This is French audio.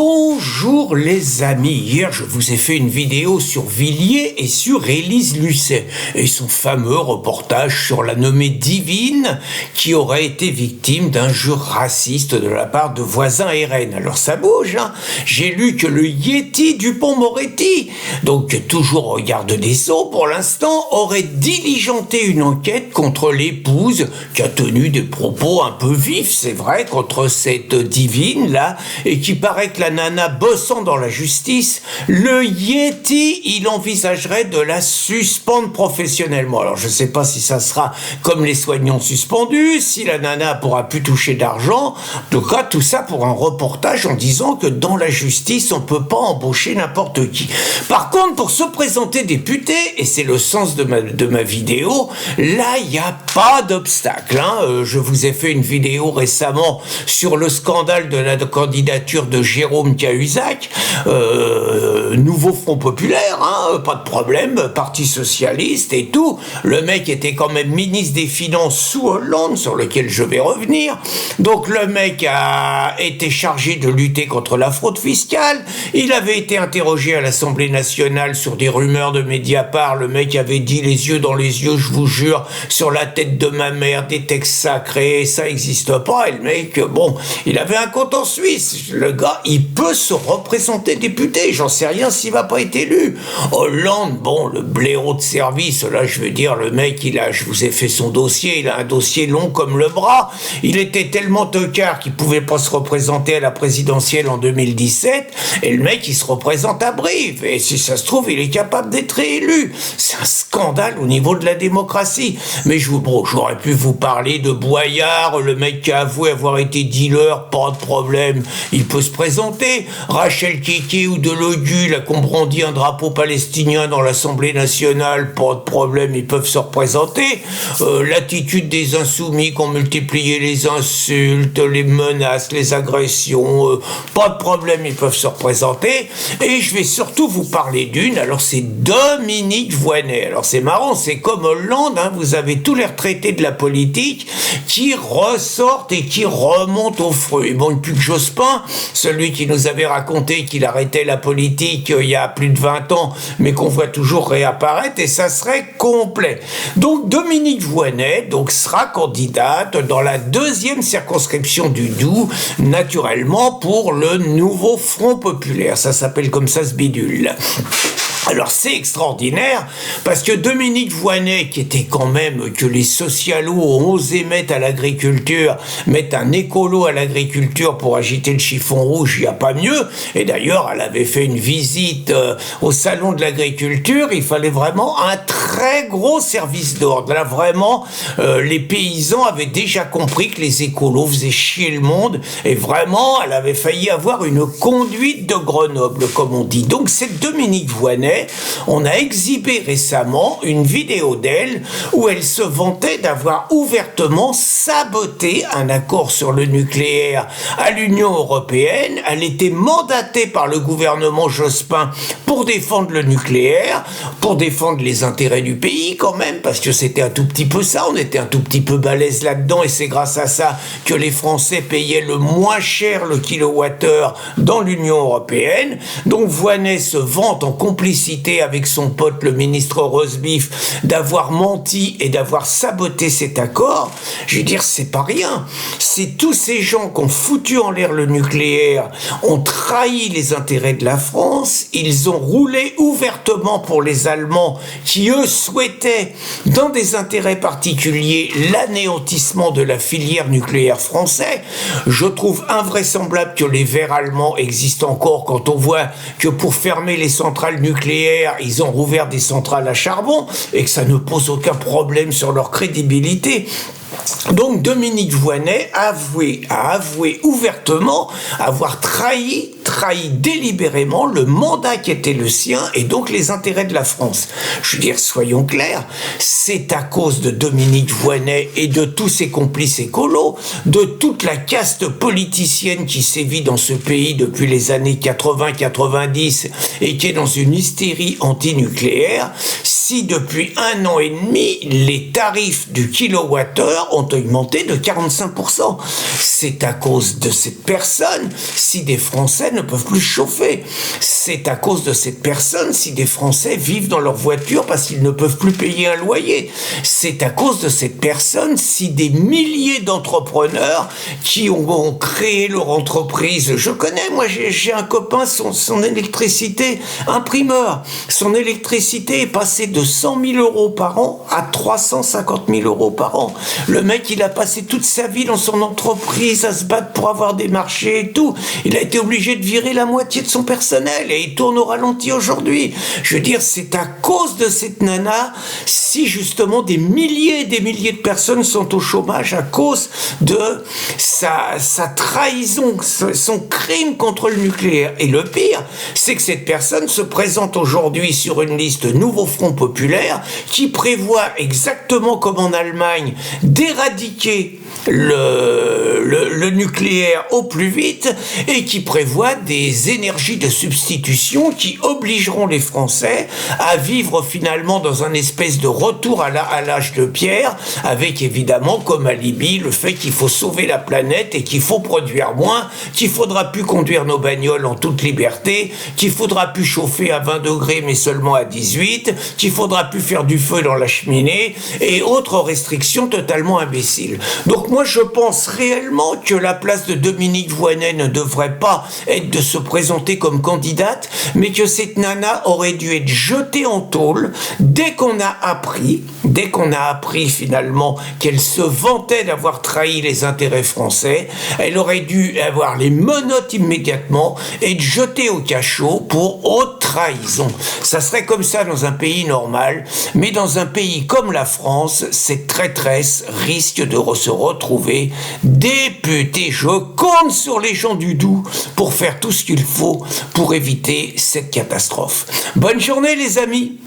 Bonjour les amis, hier je vous ai fait une vidéo sur Villiers et sur Élise Lucet et son fameux reportage sur la nommée Divine qui aurait été victime d'injures racistes de la part de voisins RN. Alors ça bouge, hein. J'ai lu que le Yéti Dupond-Moretti, donc toujours au garde des Sceaux pour l'instant, aurait diligenté une enquête contre l'épouse qui a tenu des propos un peu vifs, c'est vrai, contre cette Divine là, et qui paraît que la nana bossant dans la justice, le Yéti, il envisagerait de la suspendre professionnellement. Alors je sais pas si ça sera comme les soignants suspendus, si la nana pourra plus toucher d'argent. En tout cas, tout ça pour un reportage en disant que dans la justice, on peut pas embaucher n'importe qui. Par contre, pour se présenter député, et c'est le sens de ma vidéo, là, il n'y a pas d'obstacle. Je vous ai fait une vidéo récemment sur le scandale de la candidature de Jérôme Cahuzac, nouveau Front Populaire, pas de problème, Parti Socialiste et tout. Le mec était quand même ministre des Finances sous Hollande, sur lequel je vais revenir. Donc le mec a été chargé de lutter contre la fraude fiscale. Il avait été interrogé à l'Assemblée nationale sur des rumeurs de Mediapart. Le mec avait dit les yeux dans les yeux, je vous jure, sur la tête de ma mère, des textes sacrés, ça n'existe pas. Et le mec, bon, il avait un compte en Suisse. Le gars, il peut se représenter député. J'en sais rien s'il va pas être élu. Hollande, bon, le blaireau de service, là, je veux dire, le mec, je vous ai fait son dossier, il a un dossier long comme le bras. Il était tellement tocard qu'il pouvait pas se représenter à la présidentielle en 2017. Et le mec, il se représente à Brive. Et si ça se trouve, il est capable d'être élu. C'est un scandale au niveau de la démocratie. Mais j'aurais pu vous parler de Boyard, le mec qui a avoué avoir été dealer, pas de problème. Il peut se présenter. Rachel Keke ou Delogu, là, qu'on brandit un drapeau palestinien dans l'Assemblée nationale, pas de problème, ils peuvent se représenter. L'attitude des insoumis qui ont multiplié les insultes, les menaces, les agressions, pas de problème, ils peuvent se représenter. Et je vais surtout vous parler d'une, alors c'est Dominique Voynet. Alors c'est marrant, c'est comme Hollande, vous avez tous les retraités de la politique qui ressortent et qui remontent aux fruits. Bon, plus que Jospin, celui qui nous avait raconté qu'il arrêtait la politique il y a plus de 20 ans, mais qu'on voit toujours réapparaître, et ça serait complet. Donc Dominique Voynet sera candidate dans la 2e circonscription du Doubs, naturellement pour le nouveau Front Populaire. Ça s'appelle comme ça ce bidule. Alors c'est extraordinaire parce que Dominique Voynet, qui était quand même que les socialos ont osé mettre à l'agriculture, mettre un écolo à l'agriculture pour agiter le chiffon rouge, il n'y a pas mieux. Et d'ailleurs, elle avait fait une visite au salon de l'agriculture. Il fallait vraiment un très gros service d'ordre. Là vraiment, les paysans avaient déjà compris que les écolos faisaient chier le monde et vraiment, elle avait failli avoir une conduite de Grenoble, comme on dit. Donc cette Dominique Voynet, on a exhibé récemment une vidéo d'elle où elle se vantait d'avoir ouvertement saboté un accord sur le nucléaire à l'Union européenne. Elle était mandatée par le gouvernement Jospin pour défendre le nucléaire, pour défendre les intérêts du pays quand même, parce que c'était un tout petit peu ça, on était un tout petit peu balèze là-dedans et c'est grâce à ça que les Français payaient le moins cher le kilowattheure dans l'Union européenne. Donc Voynet se vante en complicité avec son pote le ministre Rosebif d'avoir menti et d'avoir saboté cet accord. Je veux dire, c'est pas rien. C'est tous ces gens qui ont foutu en l'air le nucléaire, ont trahi les intérêts de la France, ils ont roulé ouvertement pour les Allemands qui, eux, souhaitaient, dans des intérêts particuliers, l'anéantissement de la filière nucléaire française. Je trouve invraisemblable que les Verts allemands existent encore quand on voit que pour fermer les centrales nucléaires, ils ont rouvert des centrales à charbon et que ça ne pose aucun problème sur leur crédibilité. Donc Dominique Voynet a avoué ouvertement avoir trahi délibérément le mandat qui était le sien et donc les intérêts de la France. Je veux dire, soyons clairs, c'est à cause de Dominique Voynet et de tous ses complices écolos, de toute la caste politicienne qui sévit dans ce pays depuis les années 80-90 et qui est dans une hystérie antinucléaire. si depuis 1 an et demi, les tarifs du kilowattheure ont augmenté de 45%. C'est à cause de cette personne si des Français ne peuvent plus chauffer. C'est à cause de cette personne si des Français vivent dans leur voiture parce qu'ils ne peuvent plus payer un loyer. C'est à cause de cette personne si des milliers d'entrepreneurs qui ont créé leur entreprise. Je connais, moi j'ai un copain, son électricité, imprimeur, son électricité est passée de 100 000 euros par an à 350 000 euros par an. Le mec, il a passé toute sa vie dans son entreprise à se battre pour avoir des marchés et tout. Il a été obligé de virer la moitié de son personnel et il tourne au ralenti aujourd'hui. Je veux dire, c'est à cause de cette nana si justement des milliers et des milliers de personnes sont au chômage à cause de sa trahison, son crime contre le nucléaire. Et le pire, c'est que cette personne se présente aujourd'hui sur une liste Nouveau Front Populaire qui prévoit exactement comme en Allemagne d'éradiquer le nucléaire au plus vite et qui prévoit des énergies de substitution qui obligeront les Français à vivre finalement dans un espèce de retour à l'âge de pierre, avec évidemment comme alibi le fait qu'il faut sauver la planète et qu'il faut produire moins, qu'il faudra plus conduire nos bagnoles en toute liberté, qu'il faudra plus chauffer à 20 degrés mais seulement à 18, qu'il faudra plus faire du feu dans la cheminée et autres restrictions totalement imbéciles. Donc moi je pense réellement que la place de Dominique Voynet ne devrait pas être de se présenter comme candidate, mais que cette nana aurait dû être jetée en tôle dès qu'on a appris finalement qu'elle se vantait d'avoir trahi les intérêts français. Elle aurait dû avoir les menottes immédiatement et être jetée au cachot pour haute trahison. Ça serait comme ça dans un pays normal, mais dans un pays comme la France, cette traîtresse risque de se retrouver députée. Je compte sur les gens du Doubs pour faire tout ce qu'il faut pour éviter cette catastrophe. Bonne journée les amis.